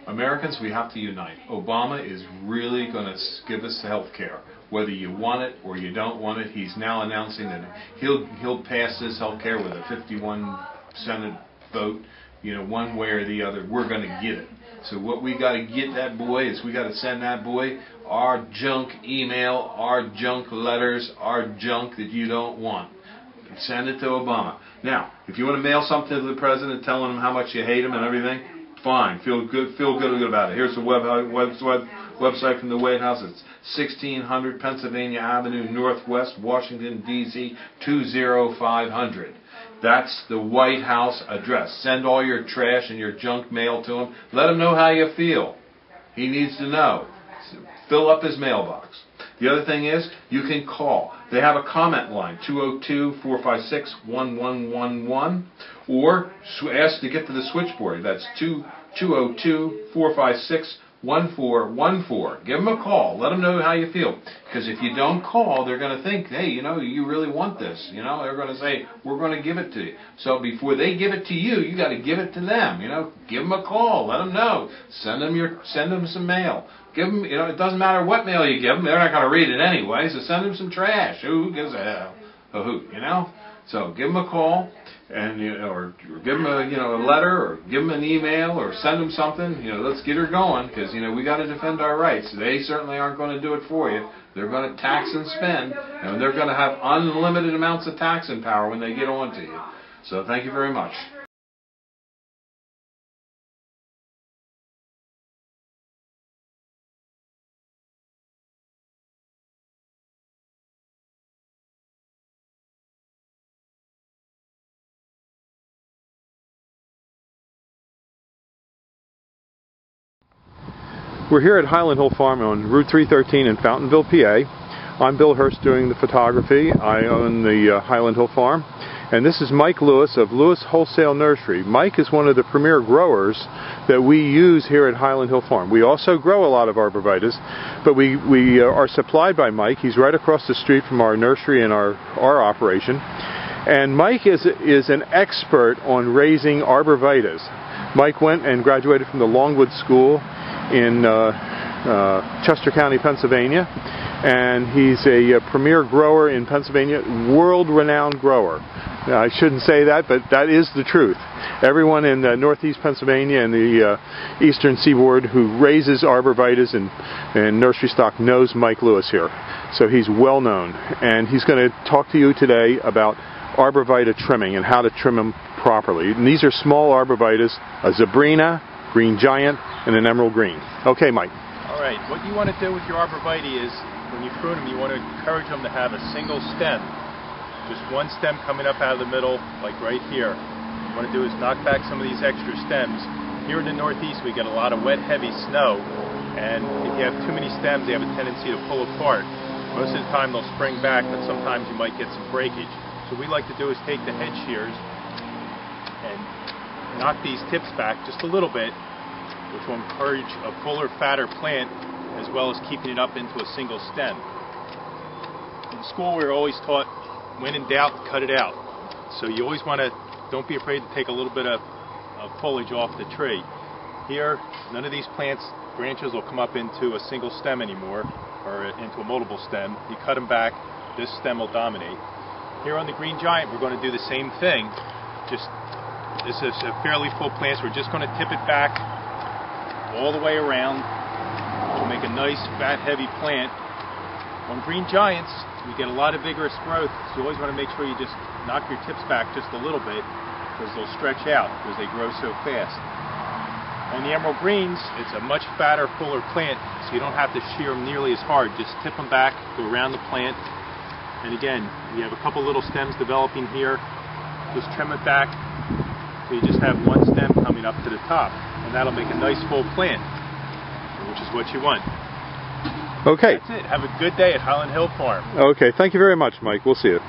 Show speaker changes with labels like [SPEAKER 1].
[SPEAKER 1] Americans, we have to unite. Obama is really going to give us health care. Whether you want it or you don't want it, he's now announcing that he'll pass this health care with a 51 Senate vote, one way or the other. We're going to get it. So what we got to get that boy is we got to send that boy our junk email, our junk letters, our junk that you don't want. Send it to Obama. Now, if you want to mail something to the president telling him how much you hate him and everything, fine. Feel good about it. Here's the website from the White House. It's 1600 Pennsylvania Avenue Northwest, Washington, D.C. 20500. That's the White House address. Send all your trash and your junk mail to him. Let him know how you feel. He needs to know. Fill up his mailbox. The other thing is, you can call. They have a comment line, 202-456-1111, or ask to get to the switchboard. That's 202-456-1414. Give them a call. Let them know how you feel. Because if you don't call, they're going to think, hey, you really want this. They're going to say, we're going to give it to you. So before they give it to you, you got to give it to them. Give them a call. Let them know. Send them some mail. Give them, it doesn't matter what mail you give them. They're not going to read it anyway. So send them some trash. Who gives a hoot, So give them a call, and or give them a letter, or give them an email, or send them something. Let's get her going, because we got to defend our rights. They certainly aren't going to do it for you. They're going to tax and spend, and they're going to have unlimited amounts of taxing power when they get on to you. So thank you very much.
[SPEAKER 2] We're here at Highland Hill Farm on Route 313 in Fountainville, PA. I'm Bill Hurst doing the photography. I own the Highland Hill Farm. And this is Mike Lewis of Lewis Wholesale Nursery. Mike is one of the premier growers that we use here at Highland Hill Farm. We also grow a lot of arborvitaes, but we are supplied by Mike. He's right across the street from our nursery and our operation. And Mike is an expert on raising arborvitaes. Mike went and graduated from the Longwood School in Chester County, Pennsylvania, and he's a premier grower in Pennsylvania, world-renowned grower. Now, I shouldn't say that, but that is the truth. Everyone in northeast Pennsylvania and the eastern seaboard who raises arborvitaes and nursery stock knows Mike Lewis here. So he's well known, and he's going to talk to you today about arborvitae trimming and how to trim them properly. And these are small arborvitaes, a Zebrina, green giant, and an emerald green. Okay, Mike.
[SPEAKER 3] All right, what you want to do with your arborvitae is, when you prune them, you want to encourage them to have a single stem. Just one stem coming up out of the middle, like right here. What you want to do is knock back some of these extra stems. Here in the Northeast, we get a lot of wet, heavy snow, and if you have too many stems, they have a tendency to pull apart. Most of the time, they'll spring back, but sometimes you might get some breakage. So what we like to do is take the head shears and knock these tips back just a little bit, which will encourage a fuller, fatter plant, as well as keeping it up into a single stem. In school, we were always taught, when in doubt, cut it out. So you always want to, don't be afraid to take a little bit of foliage off the tree. Here, none of these plants, branches will come up into a single stem anymore, or into a multiple stem. You cut them back, this stem will dominate. Here on the green giant, we're going to do the same thing. This is a fairly full plant, so we're just going to tip it back all the way around, which will make a nice, fat, heavy plant. On green giants, we get a lot of vigorous growth, so you always want to make sure you just knock your tips back just a little bit, because they'll stretch out, because they grow so fast. On the emerald greens, it's a much fatter, fuller plant, so you don't have to shear them nearly as hard. Just tip them back, go around the plant, and again, you have a couple little stems developing here. Just trim it back, so you just have one stem coming up to the top, and that'll make a nice full plant, which is what you want.
[SPEAKER 2] Okay.
[SPEAKER 3] That's it. Have a good day at Highland Hill Farm.
[SPEAKER 2] Okay, thank you very much, Mike. We'll see you.